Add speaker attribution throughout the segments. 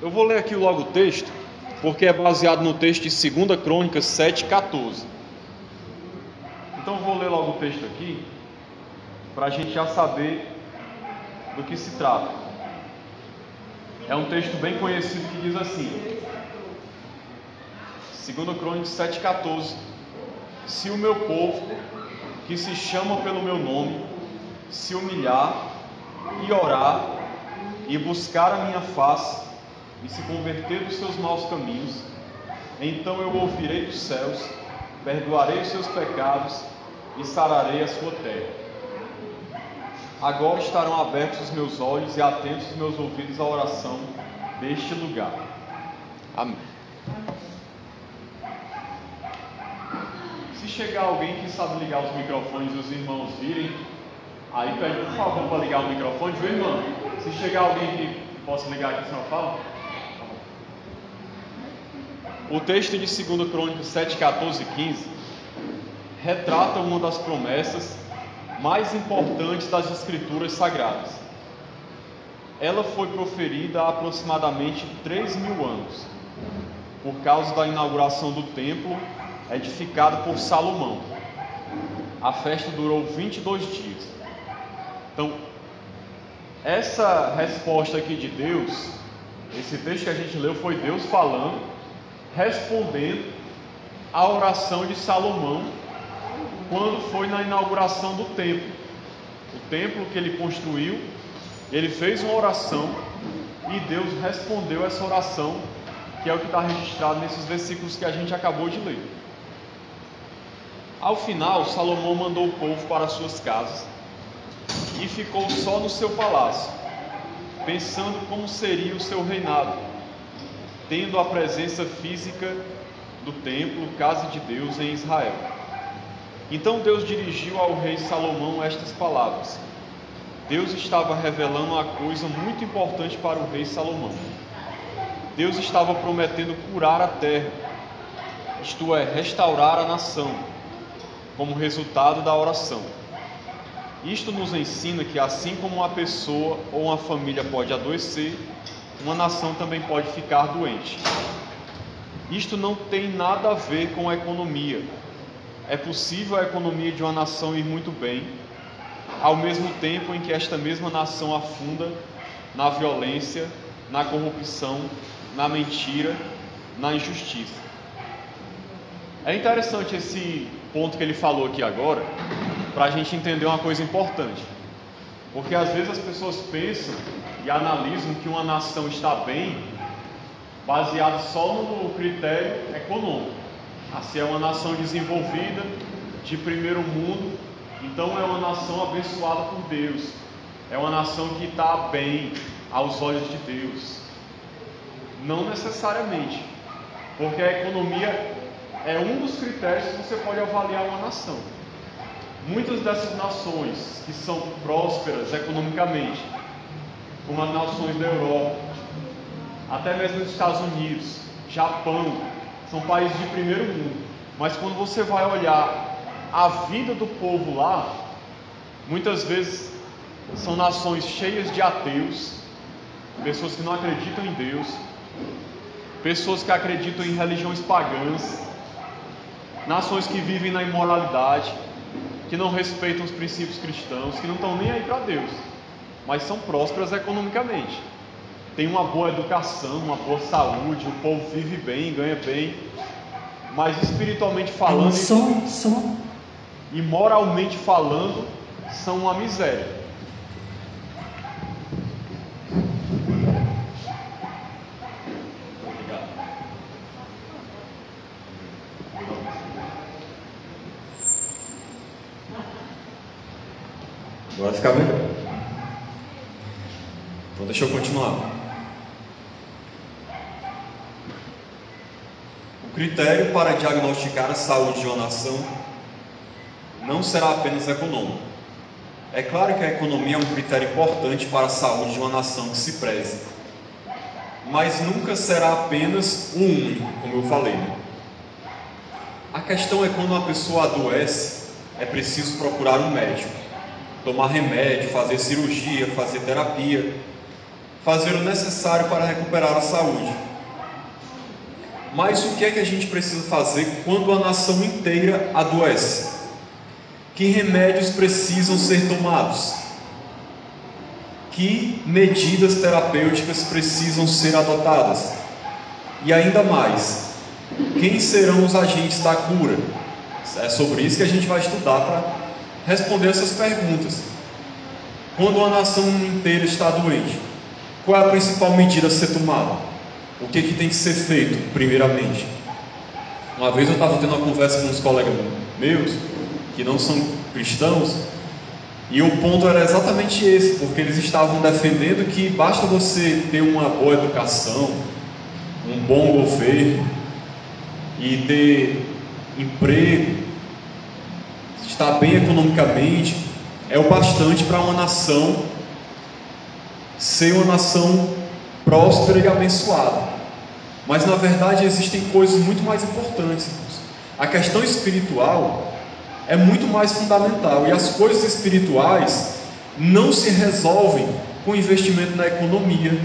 Speaker 1: Eu vou ler aqui logo o texto, porque é baseado no texto de 2 Crônicas 7,14. Então eu vou ler logo o texto aqui, para a gente já saber do que se trata. É um texto bem conhecido que diz assim, 2 Crônicas 7,14: Se o meu povo, que se chama pelo meu nome, se humilhar e orar e buscar a minha face e se converter dos seus maus caminhos, então eu ouvirei dos céus, perdoarei os seus pecados e sararei a sua terra. Agora estarão abertos os meus olhos e atentos os meus ouvidos à oração deste lugar. Amém. Se chegar alguém que sabe ligar os microfones e os irmãos virem, aí pede por favor para ligar o microfone, viu, irmão? Se chegar alguém que possa ligar aqui, senão fala. O texto de 2 Crônicas 7, 14 e 15 retrata uma das promessas mais importantes das Escrituras Sagradas. Ela foi proferida há aproximadamente 3.000 anos, por causa da inauguração do templo edificado por Salomão. A festa durou 22 dias. Então, essa resposta aqui de Deus, esse texto que a gente leu, foi Deus falando, respondendo à oração de Salomão quando foi na inauguração do templo. O templo que ele construiu, ele fez uma oração e Deus respondeu essa oração, que é o que está registrado nesses versículos que a gente acabou de ler. Ao final, Salomão mandou o povo para suas casas e ficou só no seu palácio, pensando como seria o seu reinado, tendo a presença física do templo, casa de Deus em Israel. Então Deus dirigiu ao rei Salomão estas palavras. Deus estava revelando uma coisa muito importante para o rei Salomão. Deus estava prometendo curar a terra, isto é, restaurar a nação, como resultado da oração. Isto nos ensina que assim como uma pessoa ou uma família pode adoecer, uma nação também pode ficar doente. Isto não tem nada a ver com a economia. É possível a economia de uma nação ir muito bem, ao mesmo tempo em que esta mesma nação afunda na violência, na corrupção, na mentira, na injustiça. É interessante esse ponto que ele falou aqui agora, para a gente entender uma coisa importante. Porque às vezes as pessoas pensam e analisam que uma nação está bem baseado só no critério econômico. Assim, é uma nação desenvolvida, de primeiro mundo, então é uma nação abençoada por Deus, é uma nação que está bem aos olhos de Deus. Não necessariamente, porque a economia é um dos critérios que você pode avaliar uma nação. Muitas dessas nações que são prósperas economicamente, como as nações da Europa, até mesmo os Estados Unidos, Japão, são países de primeiro mundo. Mas quando você vai olhar a vida do povo lá, muitas vezes são nações cheias de ateus, pessoas que não acreditam em Deus, pessoas que acreditam em religiões pagãs, nações que vivem na imoralidade, que não respeitam os princípios cristãos, que não estão nem aí para Deus, mas são prósperas economicamente, tem uma boa educação, uma boa saúde, o povo vive bem, ganha bem, mas espiritualmente falando e moralmente falando, são uma miséria. Obrigado. Agora fica melhor. Então deixa eu continuar. O critério para diagnosticar a saúde de uma nação não será apenas econômico. É claro que a economia é um critério importante para a saúde de uma nação que se preze, mas nunca será apenas um único, como eu falei. A questão é quando uma pessoa adoece, é preciso procurar um médico, tomar remédio, fazer cirurgia, fazer terapia.
Speaker 2: fazer o necessário para recuperar a saúde. Mas o que é que a gente precisa fazer quando a nação inteira adoece? Que remédios precisam ser tomados? Que medidas terapêuticas precisam ser adotadas? E ainda mais, quem serão os agentes da cura? É sobre isso que a gente vai estudar para responder essas perguntas. Quando uma nação inteira está doente, qual é a principal medida a ser tomada? O que tem que ser feito, primeiramente? Uma vez eu estava tendo uma conversa com uns colegas meus, que não são cristãos, e o ponto era exatamente esse, porque eles estavam defendendo que basta você ter uma boa educação, um bom governo, e ter emprego, estar bem economicamente, é o bastante para uma nação ser uma nação próspera e abençoada. Mas na verdade existem coisas muito mais importantes. A questão espiritual é muito mais fundamental, e as coisas espirituais não se resolvem com investimento na economia,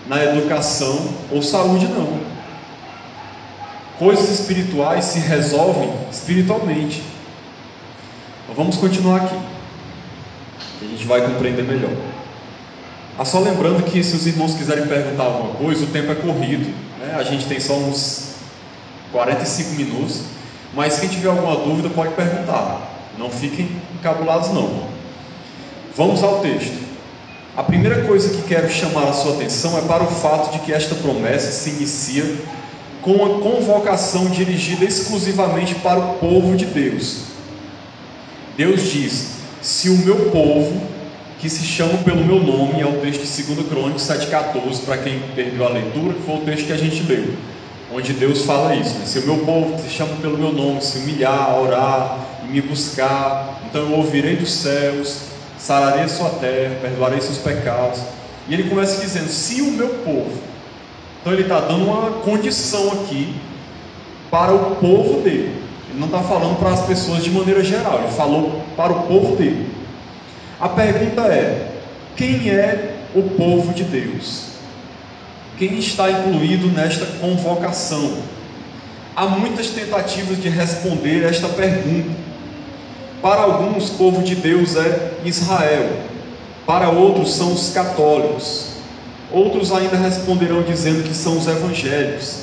Speaker 2: na educação ou saúde, não. Coisas espirituais se resolvem espiritualmente. Então vamos continuar aqui, a gente vai compreender melhor. Só lembrando que se os irmãos quiserem perguntar alguma coisa, o tempo é corrido, né? A gente tem só uns 45 minutos, mas quem tiver alguma dúvida pode perguntar, não fiquem encabulados não. Vamos ao texto. A primeira coisa que quero chamar a sua atenção é para o fato de que esta promessa se inicia com uma convocação dirigida exclusivamente para o povo de Deus. Deus diz: se o meu povo, que se chama pelo meu nome, é o texto de 2 Crônicas 7,14, para quem perdeu a leitura, que foi o texto que a gente leu, onde Deus fala isso, né? Se o meu povo, que se chama pelo meu nome, se humilhar, orar e me buscar, então eu ouvirei dos céus, sararei a sua terra, perdoarei seus pecados. E ele começa dizendo: se o meu povo. Então ele está dando uma condição aqui para o povo dele. Ele não está falando para as pessoas de maneira geral, ele falou para o povo dele. A pergunta é: quem é o povo de Deus? Quem está incluído nesta convocação? Há muitas tentativas de responder esta pergunta. Para alguns, o povo de Deus é Israel, para outros são os católicos, outros ainda responderão dizendo que são os evangélicos.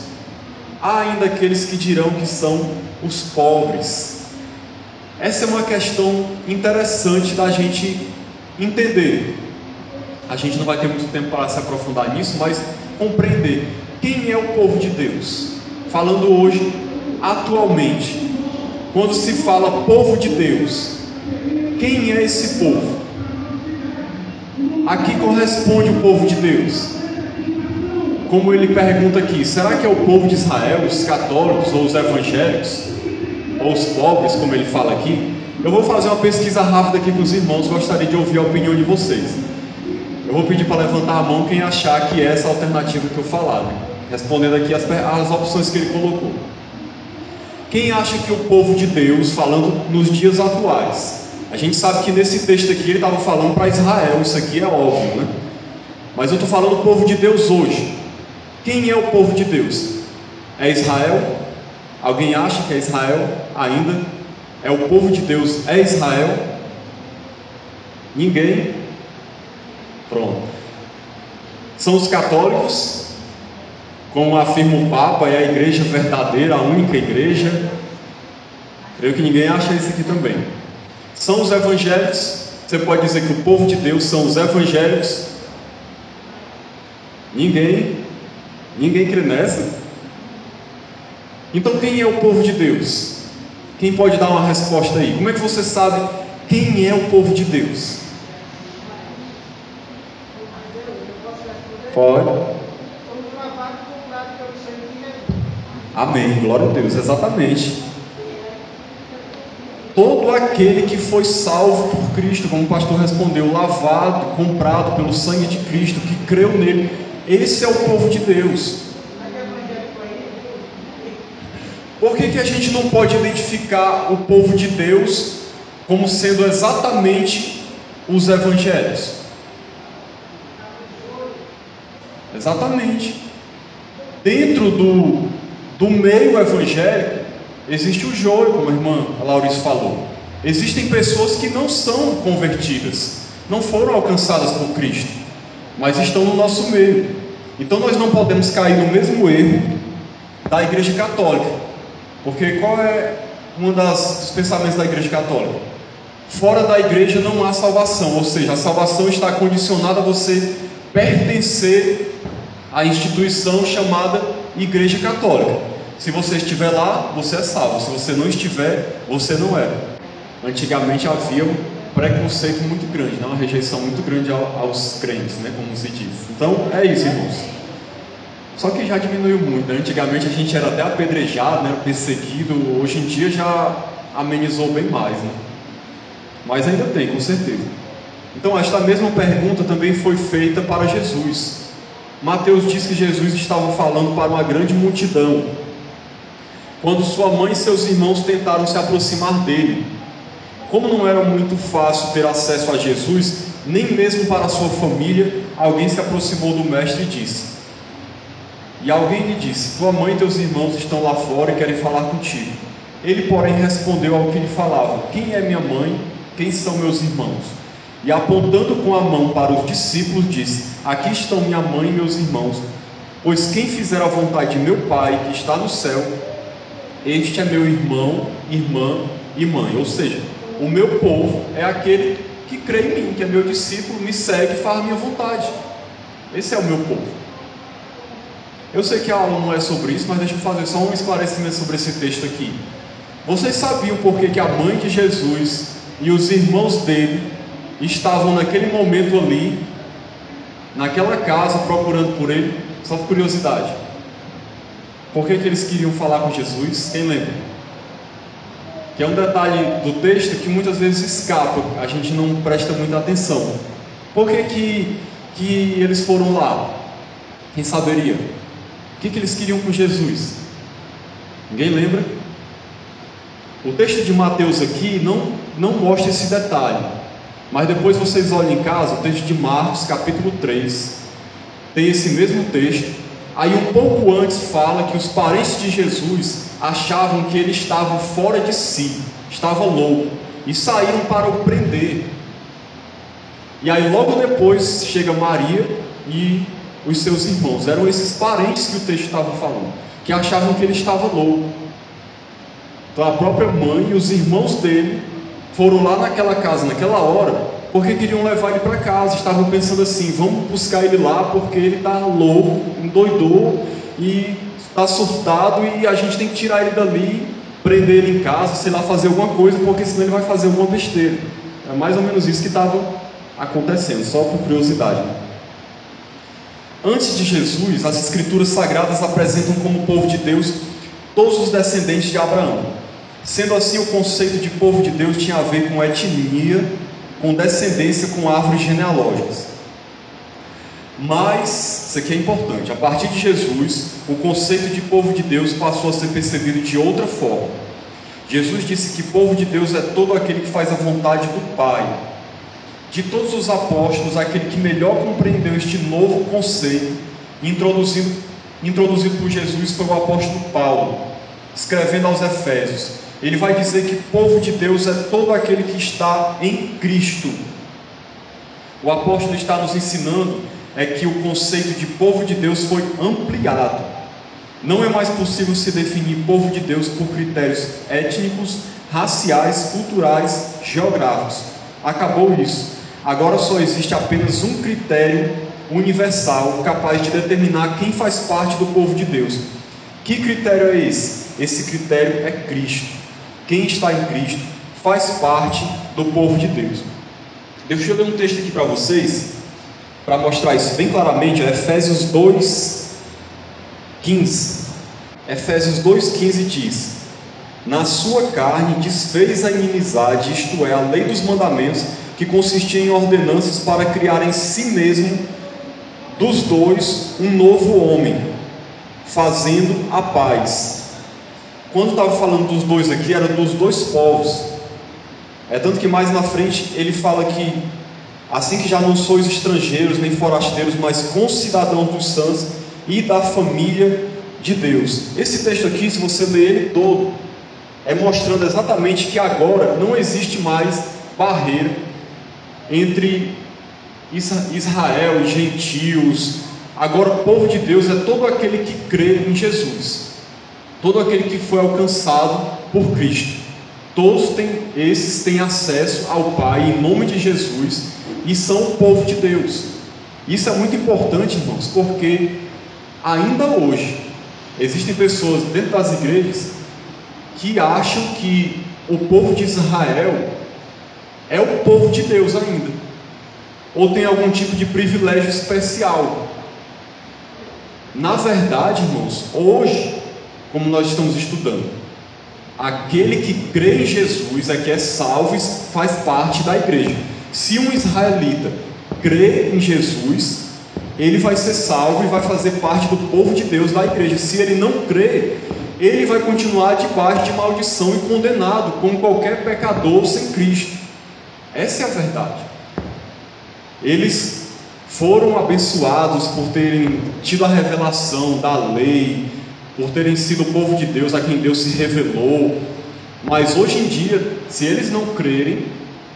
Speaker 2: Há ainda aqueles que dirão que são os pobres. Essa é uma questão interessante da gente entender. A gente não vai ter muito tempo para se aprofundar nisso, mas compreender quem é o povo de Deus. Falando hoje, atualmente, quando se fala povo de Deus, quem é esse povo? A que corresponde o povo de Deus? Como ele pergunta aqui, será que é o povo de Israel, os católicos ou os evangélicos? Ou os pobres, como ele fala aqui? Eu vou fazer uma pesquisa rápida aqui com os irmãos, gostaria de ouvir a opinião de vocês. Eu vou pedir para levantar a mão quem achar que é essa alternativa que eu falar, né? Respondendo aqui as opções que ele colocou. Quem acha que o povo de Deus, falando nos dias atuais, a gente sabe que nesse texto aqui ele estava falando para Israel, isso aqui é óbvio, né? Mas eu estou falando do povo de Deus hoje. Quem é o povo de Deus? É Israel? Alguém acha que é Israel ainda? É o povo de Deus, é Israel? Ninguém? Pronto. São os católicos, como afirma o Papa, é a igreja verdadeira, a única igreja. Creio que ninguém acha isso aqui também. São os evangélicos. Você pode dizer que o povo de Deus são os evangélicos? Ninguém crê nessa. Então quem é o povo de Deus? Quem pode dar uma resposta aí? Como é que você sabe quem é o povo de Deus? Pode. Amém, glória a Deus, exatamente. Todo aquele que foi salvo por Cristo, como o pastor respondeu, lavado, comprado pelo sangue de Cristo, que creu nele, esse é o povo de Deus. Por que a gente não pode identificar o povo de Deus como sendo exatamente os evangélicos? Exatamente. Dentro do meio evangélico, existe o joio, como a irmã Laurice falou. Existem pessoas que não são convertidas, não foram alcançadas por Cristo, mas estão no nosso meio. Então nós não podemos cair no mesmo erro da Igreja Católica. Porque qual é um dos pensamentos da Igreja Católica? Fora da igreja não há salvação, ou seja, a salvação está condicionada a você pertencer à instituição chamada Igreja Católica. Se você estiver lá, você é salvo. Se você não estiver, você não é. Antigamente havia um preconceito muito grande, uma rejeição muito grande aos crentes, como se diz. Então é isso, irmãos. Só que já diminuiu muito. Antigamente a gente era até apedrejado, perseguido. Hoje em dia já amenizou bem mais, Mas ainda tem, com certeza. Então esta mesma pergunta também foi feita para Jesus. Mateus diz que Jesus estava falando para uma grande multidão, quando sua mãe e seus irmãos tentaram se aproximar dele. Como não era muito fácil ter acesso a Jesus, nem mesmo para a sua família, alguém se aproximou do mestre e disse: E alguém lhe disse: tua mãe e teus irmãos estão lá fora e querem falar contigo. Ele, porém, respondeu ao que lhe falava: quem é minha mãe? Quem são meus irmãos? E apontando com a mão para os discípulos, disse: aqui estão minha mãe e meus irmãos, pois quem fizer a vontade de meu Pai que está no céu, este é meu irmão, irmã e mãe. Ou seja, o meu povo é aquele que crê em mim, que é meu discípulo, me segue e faz a minha vontade. Esse é o meu povo. Eu sei que a aula não é sobre isso, mas deixa eu fazer só um esclarecimento sobre esse texto aqui. Vocês sabiam por que a mãe de Jesus e os irmãos dele estavam naquele momento ali, naquela casa, procurando por ele? Só por curiosidade. Por que eles queriam falar com Jesus? Quem lembra? Que é um detalhe do texto que muitas vezes escapa, a gente não presta muita atenção. Por que eles foram lá? Quem saberia? O que eles queriam com Jesus? Ninguém lembra? O texto de Mateus aqui não mostra esse detalhe, mas depois vocês olhem em casa, o texto de Marcos, capítulo 3, tem esse mesmo texto. Aí um pouco antes fala que os parentes de Jesus achavam que ele estava fora de si, estava louco, e saíram para o prender. E aí logo depois chega Maria e os seus irmãos. Eram esses parentes que o texto estava falando, que achavam que ele estava louco. Então a própria mãe e os irmãos dele foram lá naquela casa, naquela hora, porque queriam levar ele para casa. Estavam pensando assim: vamos buscar ele lá porque ele está louco, endoidou e está surtado, e a gente tem que tirar ele dali, prender ele em casa, sei lá, fazer alguma coisa, porque senão ele vai fazer alguma besteira. É mais ou menos isso que estava acontecendo, só por curiosidade. Antes de Jesus, as escrituras sagradas apresentam como povo de Deus todos os descendentes de Abraão. Sendo assim, o conceito de povo de Deus tinha a ver com etnia, com descendência, com árvores genealógicas. Mas, isso aqui é importante, a partir de Jesus, o conceito de povo de Deus passou a ser percebido de outra forma. Jesus disse que povo de Deus é todo aquele que faz a vontade do Pai. De todos os apóstolos, aquele que melhor compreendeu este novo conceito, introduzido por Jesus, foi o apóstolo Paulo, escrevendo aos Efésios. Ele vai dizer que povo de Deus é todo aquele que está em Cristo. O apóstolo está nos ensinando que o conceito de povo de Deus foi ampliado. Não é mais possível se definir povo de Deus por critérios étnicos, raciais, culturais, geográficos. Acabou isso. Agora só existe apenas um critério universal capaz de determinar quem faz parte do povo de Deus. Que critério é esse? Esse critério é Cristo. Quem está em Cristo faz parte do povo de Deus. Deixa eu ler um texto aqui para vocês, para mostrar isso bem claramente. Efésios 2:15. Efésios 2:15 diz: na sua carne desfez a inimizade, isto é, a lei dos mandamentos, que consistia em ordenanças para criar em si mesmo dos dois um novo homem, fazendo a paz. Quando estava falando dos dois aqui, era dos dois povos. Tanto que mais na frente ele fala que assim que já não sois estrangeiros nem forasteiros, mas concidadãos dos santos e da família de Deus. Esse texto aqui, se você ler ele todo, é mostrando exatamente que agora não existe mais barreira entre Israel e gentios. Agora o povo de Deus é todo aquele que crê em Jesus, todo aquele que foi alcançado por Cristo. Todos esses têm acesso ao Pai em nome de Jesus e são o povo de Deus. Isso é muito importante, irmãos, porque ainda hoje existem pessoas dentro das igrejas que acham que o povo de Israel é o povo de Deus ainda, ou tem algum tipo de privilégio especial. Na verdade, irmãos, hoje, como nós estamos estudando, aquele que crê em Jesus é que é salvo e faz parte da igreja. Se um israelita crê em Jesus, ele vai ser salvo e vai fazer parte do povo de Deus, da igreja. Se ele não crê, ele vai continuar debaixo de maldição e condenado, como qualquer pecador sem Cristo. Essa é a verdade. Eles foram abençoados por terem tido a revelação da lei, por terem sido o povo de Deus a quem Deus se revelou, mas hoje em dia, se eles não crerem,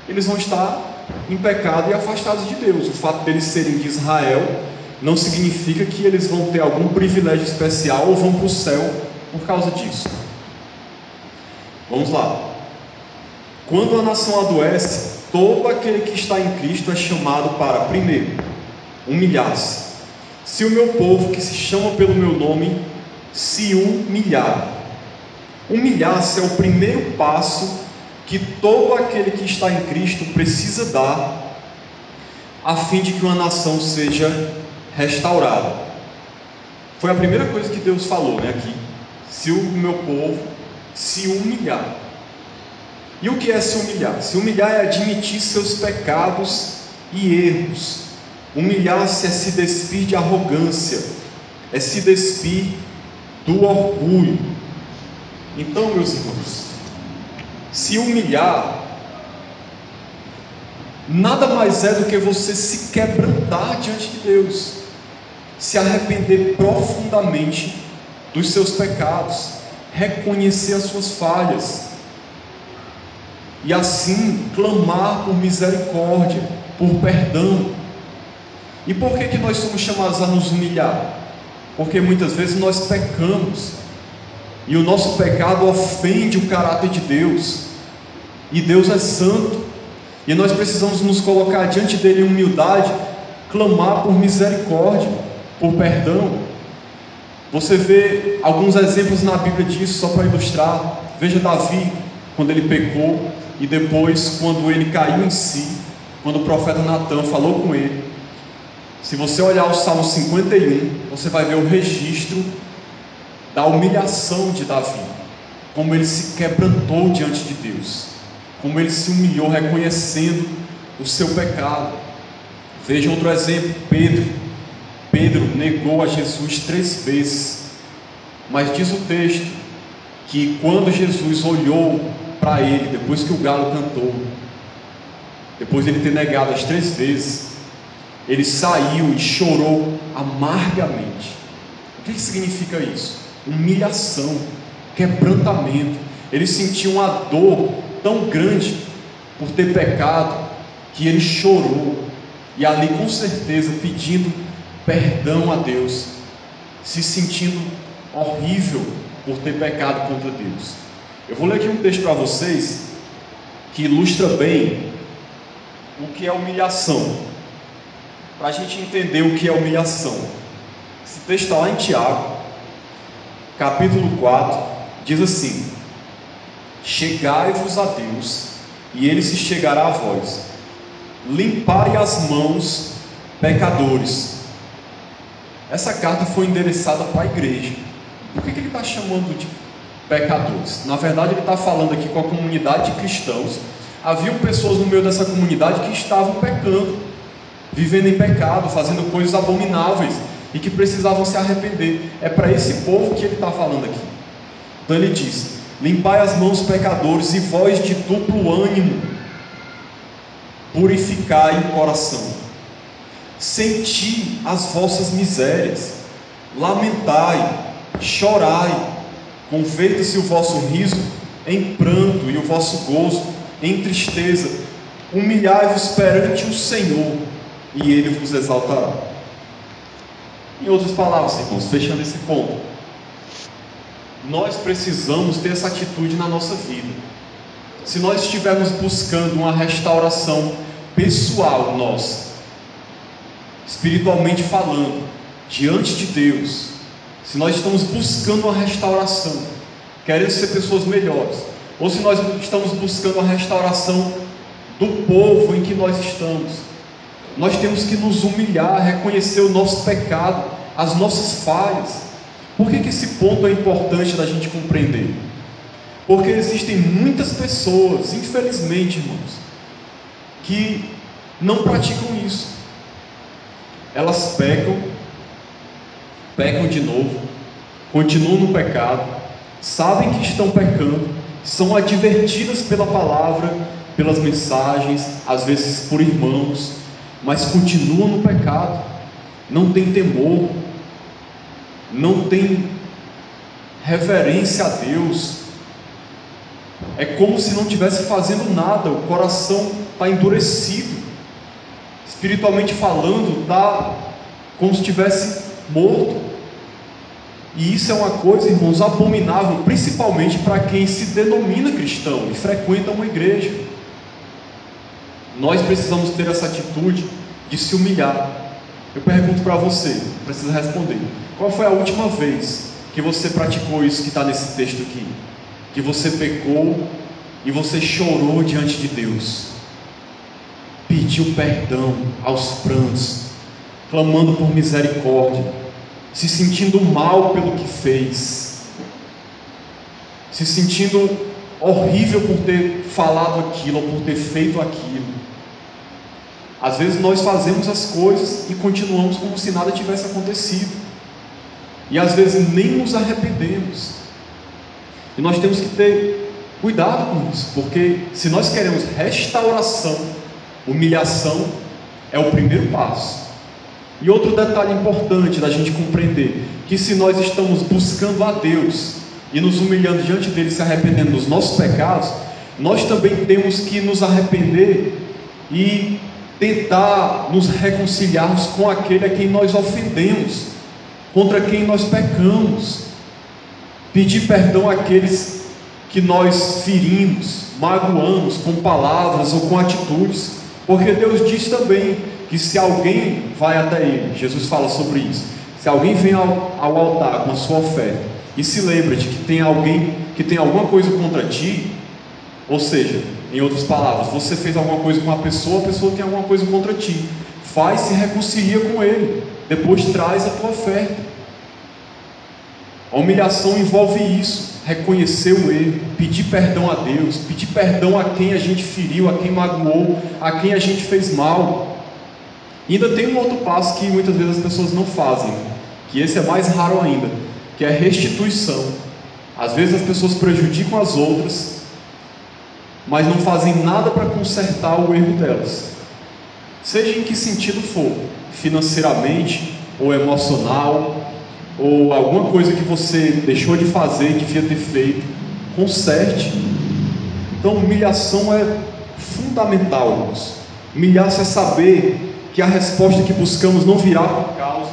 Speaker 2: eles vão estar em pecado e afastados de Deus. O fato deles serem de Israel não significa que eles vão ter algum privilégio especial ou vão para o céu por causa disso. Vamos lá. Quando a nação adoece, todo aquele que está em Cristo é chamado para, primeiro, humilhar-se. Se o meu povo, que se chama pelo meu nome, se humilhar. Humilhar-se é o primeiro passo que todo aquele que está em Cristo precisa dar, a fim de que uma nação seja restaurada. Foi a primeira coisa que Deus falou, aqui. Se o meu povo se humilhar. E o que é se humilhar? Se humilhar é admitir seus pecados e erros. Humilhar-se é se despir de arrogância, é se despir do orgulho. Então, meus irmãos, se humilhar nada mais é do que você se quebrantar diante de Deus, se arrepender profundamente dos seus pecados, reconhecer as suas falhas e assim clamar por misericórdia, por perdão. E por que nós somos chamados a nos humilhar? Porque muitas vezes nós pecamos e o nosso pecado ofende o caráter de Deus, e Deus é santo, e nós precisamos nos colocar diante dele em humildade, clamar por misericórdia, por perdão. Você vê alguns exemplos na Bíblia disso, só para ilustrar. Veja Davi, quando ele pecou, e depois quando ele caiu em si, quando o profeta Natan falou com ele. Se você olhar o Salmo 51, você vai ver o registro da humilhação de Davi, como ele se quebrantou diante de Deus, como ele se humilhou reconhecendo o seu pecado. Veja outro exemplo, Pedro negou a Jesus 3 vezes, mas diz o texto que quando Jesus olhou para ele, depois que o galo cantou, depois de ele ter negado as 3 vezes, ele saiu e chorou amargamente. O que significa isso? Humilhação, quebrantamento. Ele sentiu uma dor tão grande por ter pecado, que ele chorou, e ali com certeza pedindo perdão a Deus, se sentindo horrível por ter pecado contra Deus. Eu vou ler aqui um texto para vocês que ilustra bem o que é humilhação, para a gente entender o que é humilhação. Esse texto está lá em Tiago, capítulo 4, diz assim: chegai-vos a Deus, e Ele se chegará a vós. Limpai as mãos, pecadores. Essa carta foi endereçada para a igreja. Por que ele está chamando de pecadores? Na verdade, ele está falando aqui com a comunidade de cristãos. Haviam pessoas no meio dessa comunidade que estavam pecando, vivendo em pecado, fazendo coisas abomináveis, e que precisavam se arrepender. É para esse povo que ele está falando aqui. Então ele diz: limpai as mãos, pecadores, e vós de duplo ânimo. purificai o coração, senti as vossas misérias, lamentai, chorai, converta-se o vosso riso em pranto e o vosso gozo em tristeza, humilhai-vos perante o Senhor, e Ele vos exaltará. Em outras palavras, irmãos, fechando esse ponto, nós precisamos ter essa atitude na nossa vida. Se nós estivermos buscando uma restauração pessoal nossa, espiritualmente falando, diante de Deus, se nós estamos buscando uma restauração, querendo ser pessoas melhores, ou se nós estamos buscando a restauração do povo em que nós estamos, nós temos que nos humilhar, reconhecer o nosso pecado, as nossas falhas. Por que esse ponto é importante da gente compreender? Porque existem muitas pessoas, infelizmente, irmãos, que não praticam isso. Elas pecam de novo, continuam no pecado, sabem que estão pecando, são advertidas pela palavra, pelas mensagens, às vezes por irmãos, mas continuam no pecado, não tem temor, não tem reverência a Deus. É como se não estivesse fazendo nada, o coração está endurecido, espiritualmente falando, está como se estivesse morto. E isso é uma coisa, irmãos, abominável, principalmente para quem se denomina cristão e frequenta uma igreja. Nós precisamos ter essa atitude de se humilhar. Eu pergunto para você, precisa responder: qual foi a última vez que você praticou isso que está nesse texto aqui? Que você pecou e você chorou diante de Deus, pediu perdão aos prantos, clamando por misericórdia, se sentindo mal pelo que fez, se sentindo horrível por ter falado aquilo ou por ter feito aquilo. Às vezes nós fazemos as coisas e continuamos como se nada tivesse acontecido, e às vezes nem nos arrependemos. E nós temos que ter cuidado com isso, porque se nós queremos restauração, humilhação é o primeiro passo. E outro detalhe importante da gente compreender, que se nós estamos buscando a Deus e nos humilhando diante dele, se arrependendo dos nossos pecados, nós também temos que nos arrepender e tentar nos reconciliarmos com aquele a quem nós ofendemos, contra quem nós pecamos, pedir perdão àqueles que nós ferimos, magoamos com palavras ou com atitudes, porque Deus diz também que se alguém vai até Ele, Jesus fala sobre isso, se alguém vem ao altar com a sua oferta e se lembra de que tem alguém que tem alguma coisa contra ti, ou seja, em outras palavras, você fez alguma coisa com a pessoa tem alguma coisa contra ti, vai, se reconcilia com ele, depois traz a tua oferta. A humilhação envolve isso, reconhecer o erro, pedir perdão a Deus, pedir perdão a quem a gente feriu, a quem magoou, a quem a gente fez mal. E ainda tem um outro passo que muitas vezes as pessoas não fazem, que esse é mais raro ainda, que é a restituição. Às vezes as pessoas prejudicam as outras, mas não fazem nada para consertar o erro delas, seja em que sentido for, financeiramente ou emocional, ou alguma coisa que você deixou de fazer e devia ter feito, conserte. Então humilhação é fundamental, irmãos. Humilhar-se é saber que a resposta que buscamos não virá por causa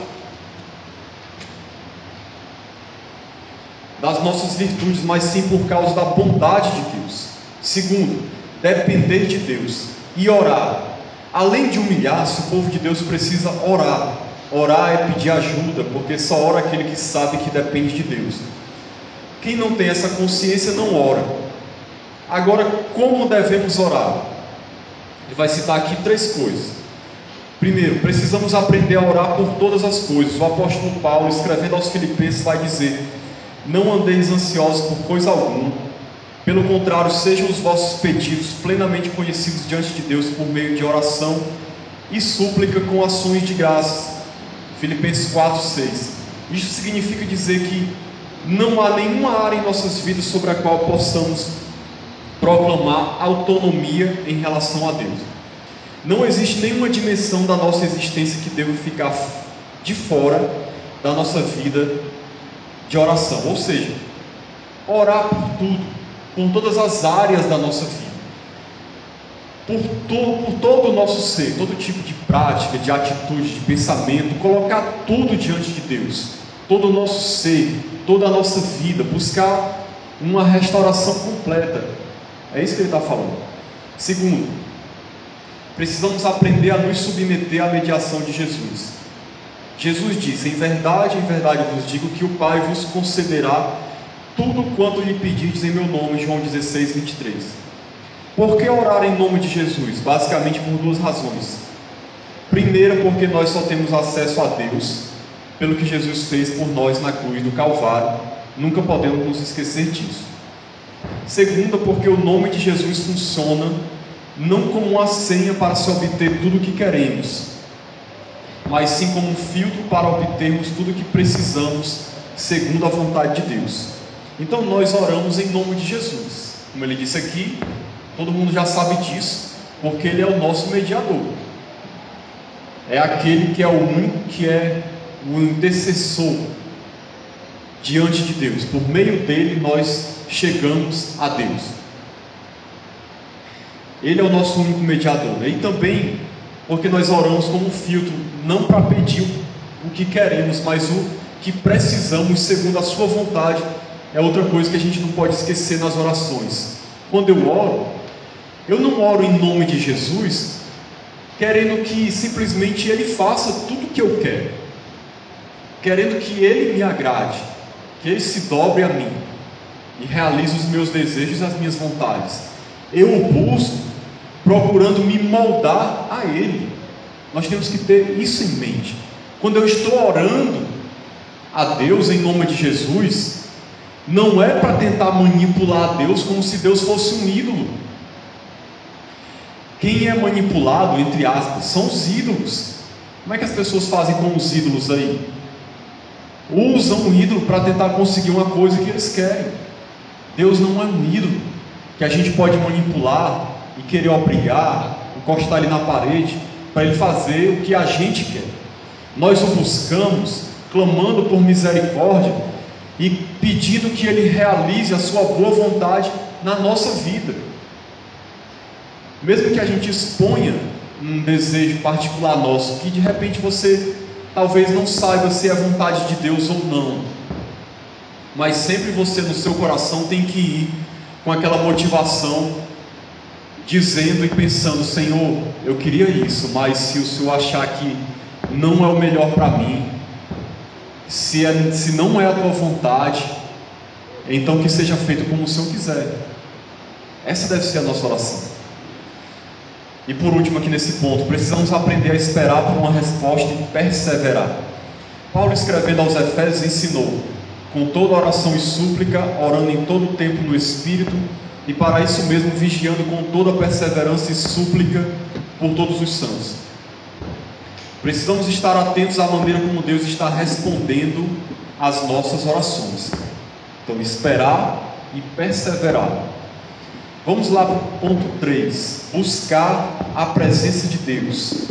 Speaker 2: das nossas virtudes, mas sim por causa da bondade de Deus. Segundo, depender de Deus e orar. Além de humilhar-se, o povo de Deus precisa orar. Orar é pedir ajuda, porque só ora aquele que sabe que depende de Deus. Quem não tem essa consciência não ora. Agora, como devemos orar? Ele vai citar aqui 3 coisas. Primeiro, precisamos aprender a orar por todas as coisas. O apóstolo Paulo, escrevendo aos Filipenses, vai dizer: não andeis ansiosos por coisa alguma, pelo contrário, sejam os vossos pedidos plenamente conhecidos diante de Deus por meio de oração e súplica com ações de graças. Filipenses 4:6. Isso significa dizer que não há nenhuma área em nossas vidas sobre a qual possamos proclamar autonomia em relação a Deus. Não existe nenhuma dimensão da nossa existência que deva ficar de fora da nossa vida de oração. Ou seja, orar por tudo, por todas as áreas da nossa vida, por todo o nosso ser, todo tipo de prática, de atitude, de pensamento, colocar tudo diante de Deus, todo o nosso ser, toda a nossa vida, buscar uma restauração completa. É isso que ele está falando. Segundo, precisamos aprender a nos submeter à mediação de Jesus. Jesus disse: em verdade vos digo que o Pai vos concederá tudo quanto lhe pedirdes em meu nome. João 16, 23. Por que orar em nome de Jesus? Basicamente por duas razões. Primeira, porque nós só temos acesso a Deus pelo que Jesus fez por nós na cruz do Calvário. Nunca podemos nos esquecer disso. Segunda, porque o nome de Jesus funciona não como uma senha para se obter tudo o que queremos, mas sim como um filtro para obtermos tudo o que precisamos, segundo a vontade de Deus. Então nós oramos em nome de Jesus. Como ele disse aqui, todo mundo já sabe disso, porque ele é o nosso mediador. É aquele que é o único que é o intercessor diante de Deus. Por meio dele nós chegamos a Deus. Ele é o nosso único mediador. E também porque nós oramos como um filtro, não para pedir o que queremos, mas o que precisamos segundo a sua vontade. É outra coisa que a gente não pode esquecer nas orações. Quando eu oro, eu não oro em nome de Jesus querendo que simplesmente Ele faça tudo o que eu quero, querendo que Ele me agrade, que Ele se dobre a mim e realize os meus desejos e as minhas vontades. Eu o busco procurando me moldar a Ele. Nós temos que ter isso em mente. Quando eu estou orando a Deus em nome de Jesus, não é para tentar manipular a Deus como se Deus fosse um ídolo. Quem é manipulado, entre aspas, são os ídolos. Como é que as pessoas fazem com os ídolos aí? Usam o ídolo para tentar conseguir uma coisa que eles querem. Deus não é um ídolo que a gente pode manipular e querer obrigar, encostar ele na parede para ele fazer o que a gente quer. Nós o buscamos clamando por misericórdia e pedindo que ele realize a sua boa vontade na nossa vida. Mesmo que a gente exponha um desejo particular nosso, que de repente você talvez não saiba se é vontade de Deus ou não, mas sempre você no seu coração tem que ir com aquela motivação, dizendo e pensando: Senhor, eu queria isso, mas se o Senhor achar que não é o melhor para mim, se não é a tua vontade, então que seja feito como o Senhor quiser. Essa deve ser a nossa oração. E por último, aqui nesse ponto, precisamos aprender a esperar por uma resposta e perseverar. Paulo, escrevendo aos Efésios, ensinou: com toda oração e súplica, orando em todo o tempo no Espírito, e para isso mesmo vigiando com toda perseverança e súplica por todos os santos. Precisamos estar atentos à maneira como Deus está respondendo às nossas orações. Então, esperar e perseverar. Vamos lá para o ponto 3. Buscar a presença de Deus.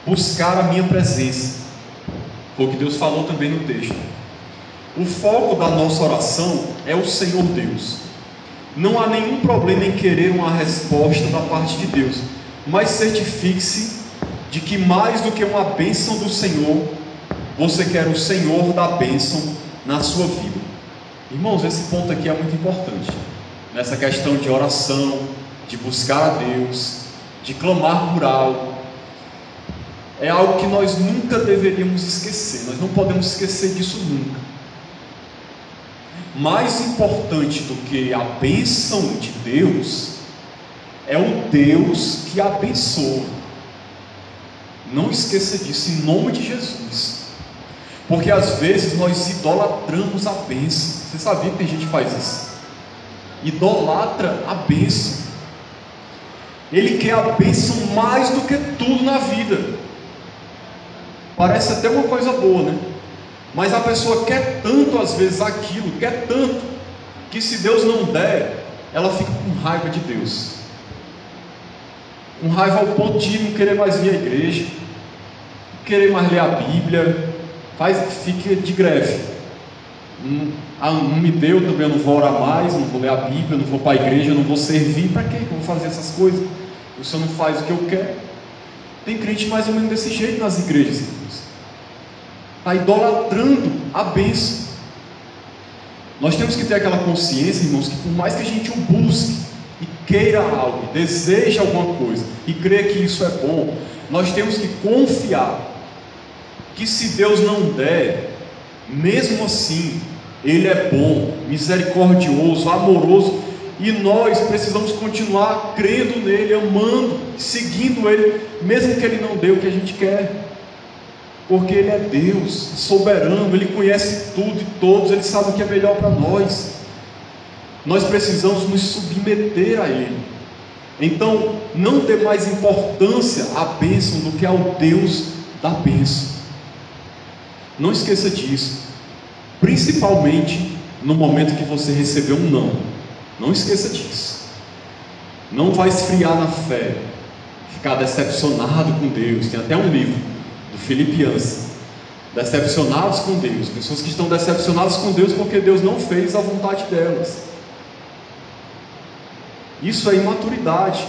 Speaker 2: Buscar a minha presença. Foi o que Deus falou também no texto. O foco da nossa oração é o Senhor Deus. Não há nenhum problema em querer uma resposta da parte de Deus, mas certifique-se de que mais do que uma bênção do Senhor, você quer o Senhor da bênção na sua vida. Irmãos, esse ponto aqui é muito importante, nessa questão de oração, de buscar a Deus, de clamar por algo. É algo que nós nunca deveríamos esquecer, nós não podemos esquecer disso nunca. Mais importante do que a bênção de Deus é o Deus que abençoa. Não esqueça disso, em nome de Jesus. Porque às vezes nós idolatramos a bênção. Você sabia que tem gente que faz isso? Idolatra a bênção. Ele quer a bênção mais do que tudo na vida. Parece até uma coisa boa, né? Mas a pessoa quer tanto às vezes aquilo, quer tanto, que se Deus não der, ela fica com raiva de Deus. com raiva ao ponto de não querer mais vir à igreja, não querer mais ler a Bíblia, fica de greve. Não me deu, também eu não vou orar mais, não vou ler a Bíblia, não vou para a igreja, não vou servir. Para quê que eu vou fazer essas coisas? O Senhor não faz o que eu quero. Tem crente mais ou menos desse jeito nas igrejas, irmãos. Está idolatrando a bênção. Nós temos que ter aquela consciência, irmãos, que por mais que a gente o busque e queira algo, deseje alguma coisa e creia que isso é bom, nós temos que confiar que se Deus não der, mesmo assim, Ele é bom, misericordioso, amoroso, e nós precisamos continuar crendo nele, amando, seguindo Ele, mesmo que Ele não dê o que a gente quer, porque Ele é Deus, soberano, Ele conhece tudo e todos, Ele sabe o que é melhor para nós. Nós precisamos nos submeter a Ele. Então, não dê mais importância à bênção do que ao Deus da bênção. Não esqueça disso, principalmente no momento que você recebeu um não. Não esqueça disso. Não vai esfriar na fé, ficar decepcionado com Deus. Tem até um livro do Felipe Yancey, Decepcionados com Deus. Pessoas que estão decepcionadas com Deus porque Deus não fez a vontade delas. Isso é imaturidade.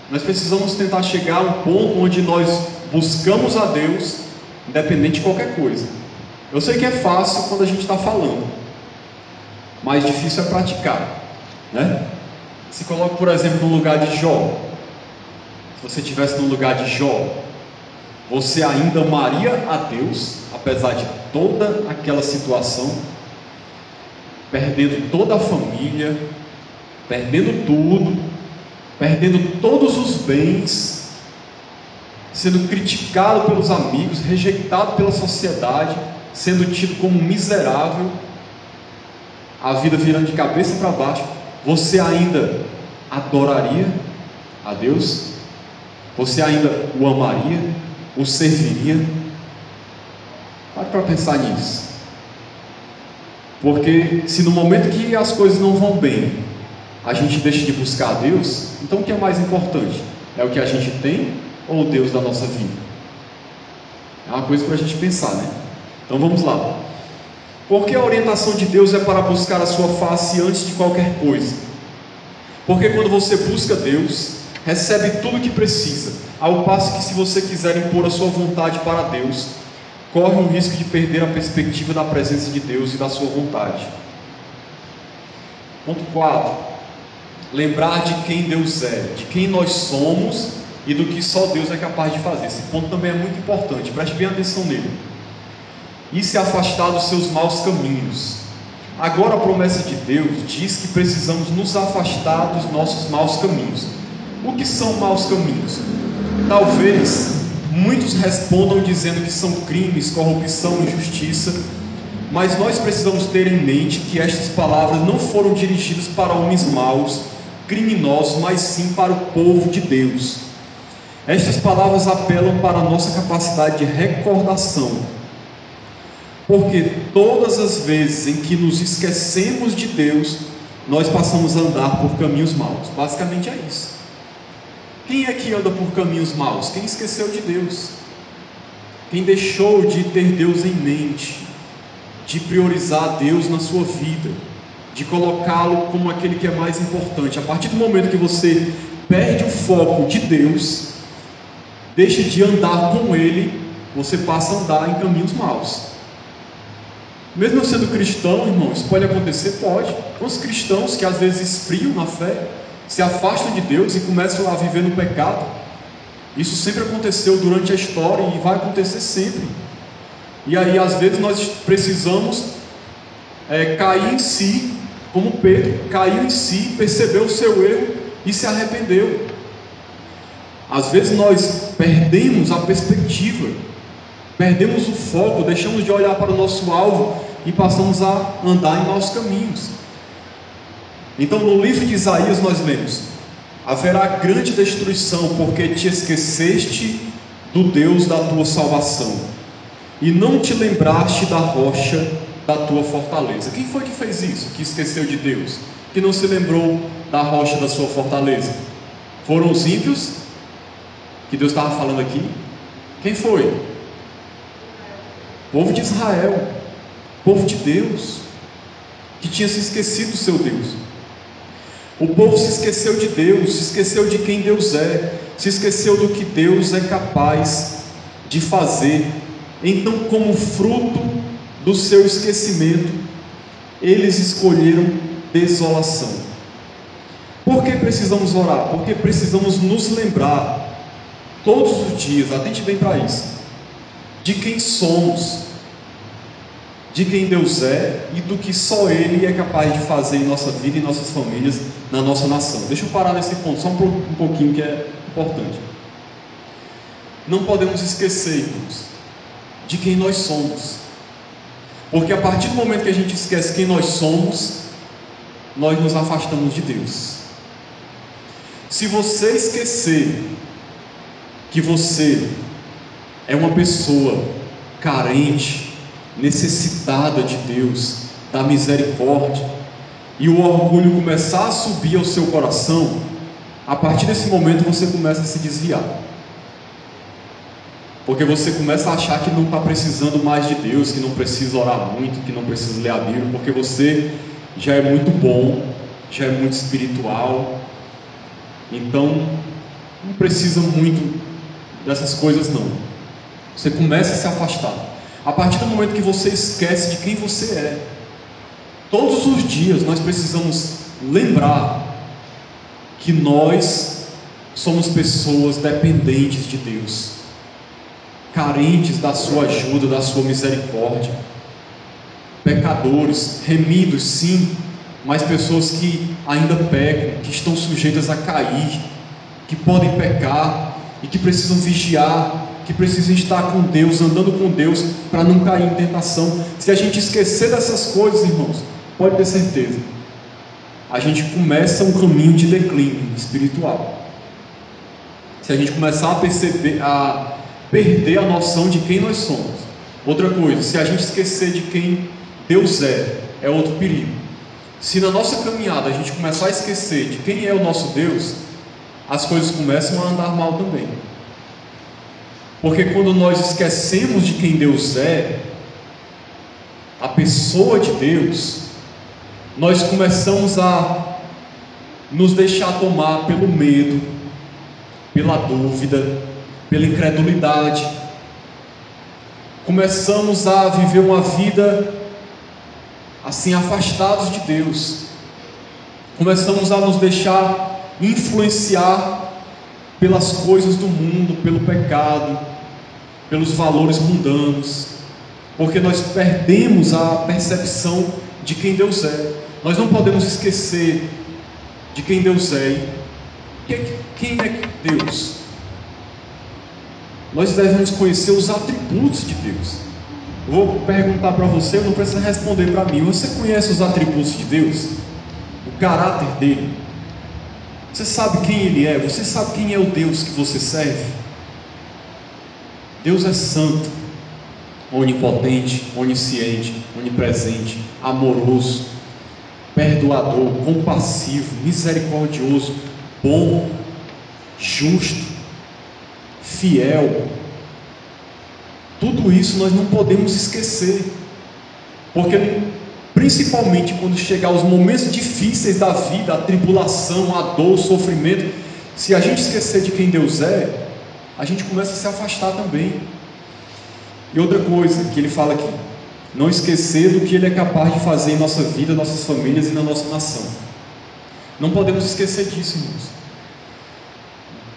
Speaker 2: Nós precisamos tentar chegar a um ponto onde nós buscamos a Deus independente de qualquer coisa. Eu sei que é fácil quando a gente está falando, mais difícil é praticar, né? Se coloque, por exemplo, no lugar de Jó. Se você estivesse no lugar de Jó, você ainda amaria a Deus, apesar de toda aquela situação, perdendo toda a família, perdendo tudo, perdendo todos os bens, sendo criticado pelos amigos, rejeitado pela sociedade, sendo tido como miserável, a vida virando de cabeça para baixo, você ainda adoraria a Deus? Você ainda o amaria? O serviria? Pare para pensar nisso. Porque se no momento que as coisas não vão bem, a gente deixa de buscar a Deus, então o que é mais importante? É o que a gente tem ou o Deus da nossa vida? É uma coisa para a gente pensar, né? Então vamos lá. Porque a orientação de Deus é para buscar a sua face antes de qualquer coisa. Porque quando você busca Deus, recebe tudo o que precisa, ao passo que se você quiser impor a sua vontade para Deus, corre o risco de perder a perspectiva da presença de Deus e da sua vontade. Ponto 4. Lembrar de quem Deus é, de quem nós somos e do que só Deus é capaz de fazer. Esse ponto também é muito importante, preste bem atenção nele. E se afastar dos seus maus caminhos. Agora a promessa de Deus diz que precisamos nos afastar dos nossos maus caminhos. O que são maus caminhos? Talvez muitos respondam dizendo que são crimes, corrupção, injustiça, mas nós precisamos ter em mente que estas palavras não foram dirigidas para homens maus, criminosos, mas sim para o povo de Deus. Estas palavras apelam para a nossa capacidade de recordação, porque todas as vezes em que nos esquecemos de Deus, nós passamos a andar por caminhos maus. Basicamente é isso. Quem é que anda por caminhos maus? Quem esqueceu de Deus, quem deixou de ter Deus em mente, de priorizar Deus na sua vida, de colocá-lo como aquele que é mais importante. A partir do momento que você perde o foco de Deus, deixa de andar com Ele, você passa a andar em caminhos maus. Mesmo eu sendo cristão, irmãos, pode acontecer? Pode. Os cristãos que às vezes esfriam na fé, se afastam de Deus e começam a viver no pecado. Isso sempre aconteceu durante a história e vai acontecer sempre. E aí às vezes nós precisamos cair em si, como Pedro caiu em si, percebeu o seu erro e se arrependeu. Às vezes nós perdemos a perspectiva, perdemos o foco, deixamos de olhar para o nosso alvo e passamos a andar em maus caminhos. Então no livro de Isaías nós lemos: haverá grande destruição, porque te esqueceste do Deus da tua salvação, e não te lembraste da rocha da tua fortaleza. Quem foi que fez isso? Que esqueceu de Deus? Que não se lembrou da rocha da sua fortaleza? Foram os ímpios? que Deus estava falando aqui? Quem foi? O povo de Israel, o povo de Deus, que tinha se esquecido do seu Deus. O povo se esqueceu de Deus, se esqueceu de quem Deus é, se esqueceu do que Deus é capaz de fazer. Então, como fruto do seu esquecimento, eles escolheram desolação. Por que precisamos orar? Porque precisamos nos lembrar todos os dias, atente bem para isso, de quem somos, de quem Deus é e do que só Ele é capaz de fazer em nossa vida e em nossas famílias, na nossa nação. Deixa eu parar nesse ponto só um pouquinho, que é importante. Não podemos esquecer, irmãos, de quem nós somos, porque a partir do momento que a gente esquece quem nós somos, nós nos afastamos de Deus. Se você esquecer que você é uma pessoa carente, necessitada de Deus, da misericórdia, e o orgulho começar a subir ao seu coração, a partir desse momento você começa a se desviar, porque você começa a achar que não está precisando mais de Deus, que não precisa orar muito, que não precisa ler a Bíblia, porque você já é muito bom, já é muito espiritual, então não precisa muito dessas coisas não. Você começa a se afastar a partir do momento que você esquece de quem você é. Todos os dias nós precisamos lembrar que nós somos pessoas dependentes de Deus, carentes da sua ajuda, da sua misericórdia, pecadores, remidos sim, mas pessoas que ainda pecam, que estão sujeitas a cair, que podem pecar e que precisam vigiar, que precisam estar com Deus, andando com Deus, para não cair em tentação. Se a gente esquecer dessas coisas, irmãos, pode ter certeza, a gente começa um caminho de declínio espiritual. Se a gente começar a perder a noção de quem nós somos. Outra coisa, se a gente esquecer de quem Deus é outro perigo. Se na nossa caminhada a gente começar a esquecer de quem é o nosso Deus, as coisas começam a andar mal também. Porque quando nós esquecemos de quem Deus é, a pessoa de Deus, nós começamos a nos deixar tomar pelo medo, pela dúvida, pela incredulidade. Começamos a viver uma vida assim, afastados de Deus. Começamos a nos deixar influenciar pelas coisas do mundo, pelo pecado, pelos valores mundanos, porque nós perdemos a percepção de quem Deus é. Nós não podemos esquecer de quem Deus é. Quem é Deus? Nós devemos conhecer os atributos de Deus. Eu vou perguntar para você, não precisa responder para mim. Você conhece os atributos de Deus? O caráter dele? Você sabe quem ele é? Você sabe quem é o Deus que você serve? Deus é santo, onipotente, onisciente, onipresente, amoroso, perdoador, compassivo, misericordioso, bom, justo, fiel. Tudo isso nós não podemos esquecer, porque principalmente quando chegar os momentos difíceis da vida, a tribulação, a dor, o sofrimento, se a gente esquecer de quem Deus é, a gente começa a se afastar também. E outra coisa que ele fala aqui, não esquecer do que ele é capaz de fazer em nossa vida, nossas famílias e na nossa nação. Não podemos esquecer disso, irmãos,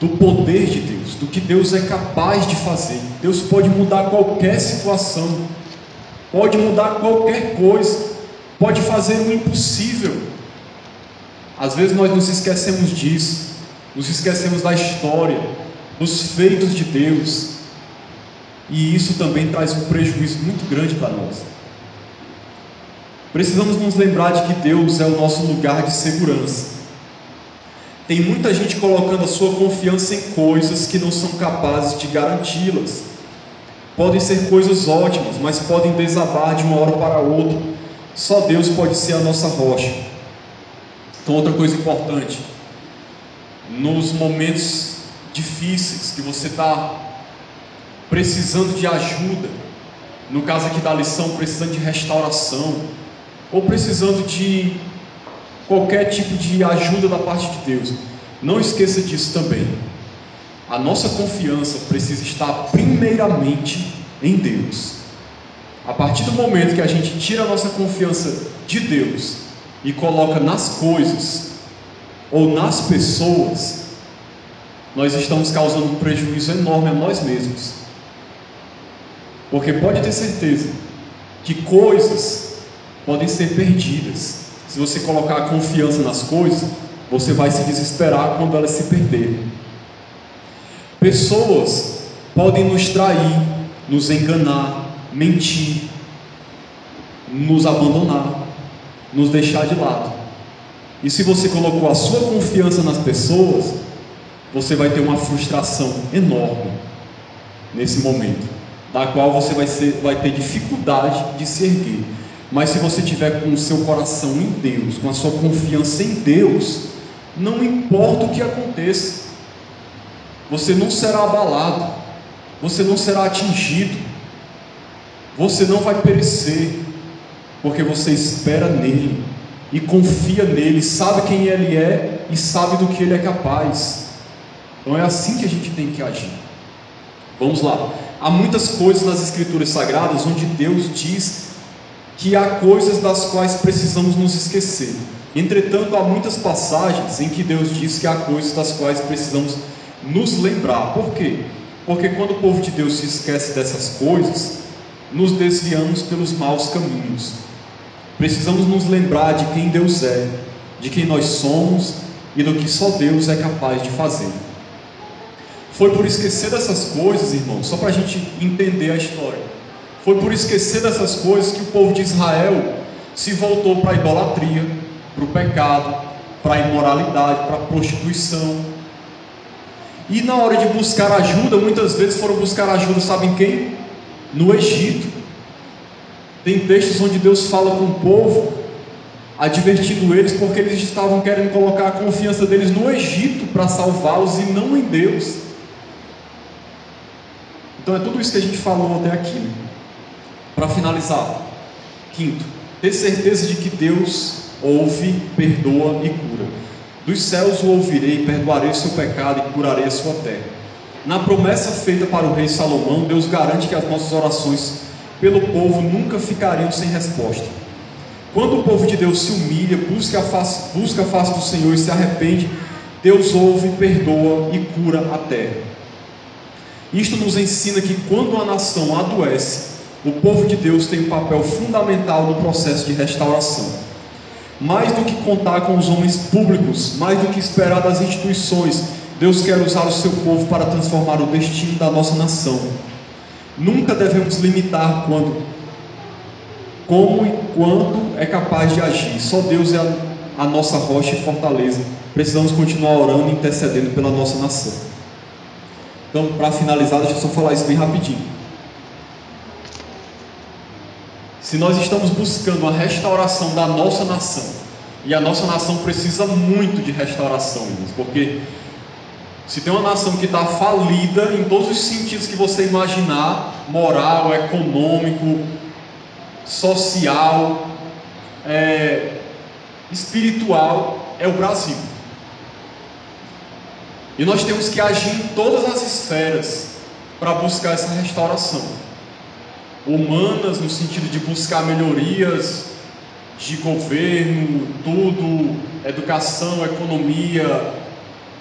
Speaker 2: do poder de Deus, do que Deus é capaz de fazer. Deus pode mudar qualquer situação, pode mudar qualquer coisa, pode fazer o impossível. Às vezes nós nos esquecemos disso, nos esquecemos da história, dos feitos de Deus, e isso também traz um prejuízo muito grande para nós. Precisamos nos lembrar de que Deus é o nosso lugar de segurança. Tem muita gente colocando a sua confiança em coisas que não são capazes de garanti-las. Podem ser coisas ótimas, mas podem desabar de uma hora para outra. Só Deus pode ser a nossa rocha. Então, outra coisa importante, nos momentos difíceis, que você está precisando de ajuda, no caso aqui da lição, precisando de restauração, ou precisando de qualquer tipo de ajuda da parte de Deus, não esqueça disso também. A nossa confiança precisa estar primeiramente em Deus. A partir do momento que a gente tira a nossa confiança de Deus e coloca nas coisas ou nas pessoas, nós estamos causando um prejuízo enorme a nós mesmos. Porque pode ter certeza que coisas podem ser perdidas. Se você colocar a confiança nas coisas, você vai se desesperar quando elas se perderem. Pessoas podem nos trair, nos enganar, mentir, nos abandonar, nos deixar de lado. E se você colocou a sua confiança nas pessoas, você vai ter uma frustração enorme nesse momento, da qual você vai ter dificuldade de se erguer. Mas se você tiver com o seu coração em Deus, com a sua confiança em Deus, não importa o que aconteça, você não será abalado, você não será atingido, você não vai perecer, porque você espera nele e confia nele, sabe quem ele é e sabe do que ele é capaz. Então é assim que a gente tem que agir. Vamos lá. Há muitas coisas nas Escrituras Sagradas onde Deus diz que há coisas das quais precisamos nos esquecer. Entretanto, há muitas passagens em que Deus diz que há coisas das quais precisamos nos lembrar. Por quê? Porque quando o povo de Deus se esquece dessas coisas, nos desviamos pelos maus caminhos. Precisamos nos lembrar de quem Deus é, de quem nós somos e do que só Deus é capaz de fazer. Foi por esquecer dessas coisas, irmãos, só para a gente entender a história, foi por esquecer dessas coisas que o povo de Israel se voltou para a idolatria, para o pecado, para a imoralidade, para a prostituição. E na hora de buscar ajuda, muitas vezes foram buscar ajuda, sabem quem? No Egito. Tem textos onde Deus fala com o povo, advertindo eles, porque eles estavam querendo colocar a confiança deles no Egito para salvá-los e não em Deus. Então é tudo isso que a gente falou até aqui, né? Para finalizar, quinto, ter certeza de que Deus ouve, perdoa e cura. Dos céus o ouvirei, perdoarei o seu pecado e curarei a sua terra. Na promessa feita para o rei Salomão, Deus garante que as nossas orações pelo povo nunca ficariam sem resposta. Quando o povo de Deus se humilha, busca a face do Senhor e se arrepende, Deus ouve, perdoa e cura a terra. Isto nos ensina que quando a nação adoece, o povo de Deus tem um papel fundamental no processo de restauração. Mais do que contar com os homens públicos, mais do que esperar das instituições, Deus quer usar o seu povo para transformar o destino da nossa nação. Nunca devemos limitar como e quando é capaz de agir. Só Deus é a nossa rocha e fortaleza. Precisamos continuar orando e intercedendo pela nossa nação. Então, para finalizar, deixa eu só falar isso bem rapidinho. Se nós estamos buscando a restauração da nossa nação, e a nossa nação precisa muito de restauração, porque se tem uma nação que está falida em todos os sentidos que você imaginar, moral, econômico, social, espiritual, é o Brasil. E nós temos que agir em todas as esferas para buscar essa restauração. Humanas, no sentido de buscar melhorias de governo, tudo, educação, economia,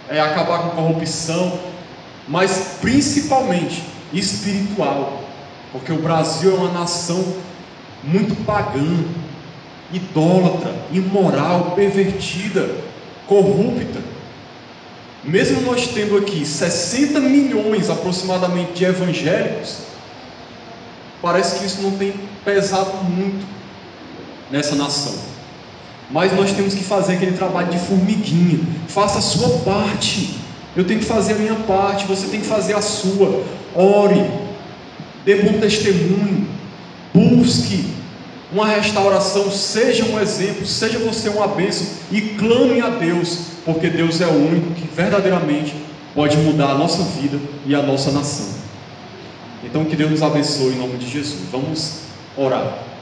Speaker 2: acabar com a corrupção, mas principalmente espiritual, porque o Brasil é uma nação muito pagã, idólatra, imoral, pervertida, corrupta. Mesmo nós tendo aqui 60 milhões aproximadamente de evangélicos, parece que isso não tem pesado muito nessa nação. Mas nós temos que fazer aquele trabalho de formiguinha. Faça a sua parte. Eu tenho que fazer a minha parte, você tem que fazer a sua. Ore, dê bom testemunho, busque uma restauração, seja um exemplo, seja você uma bênção e clame a Deus, porque Deus é o único que verdadeiramente pode mudar a nossa vida e a nossa nação. Então que Deus nos abençoe em nome de Jesus. Vamos orar.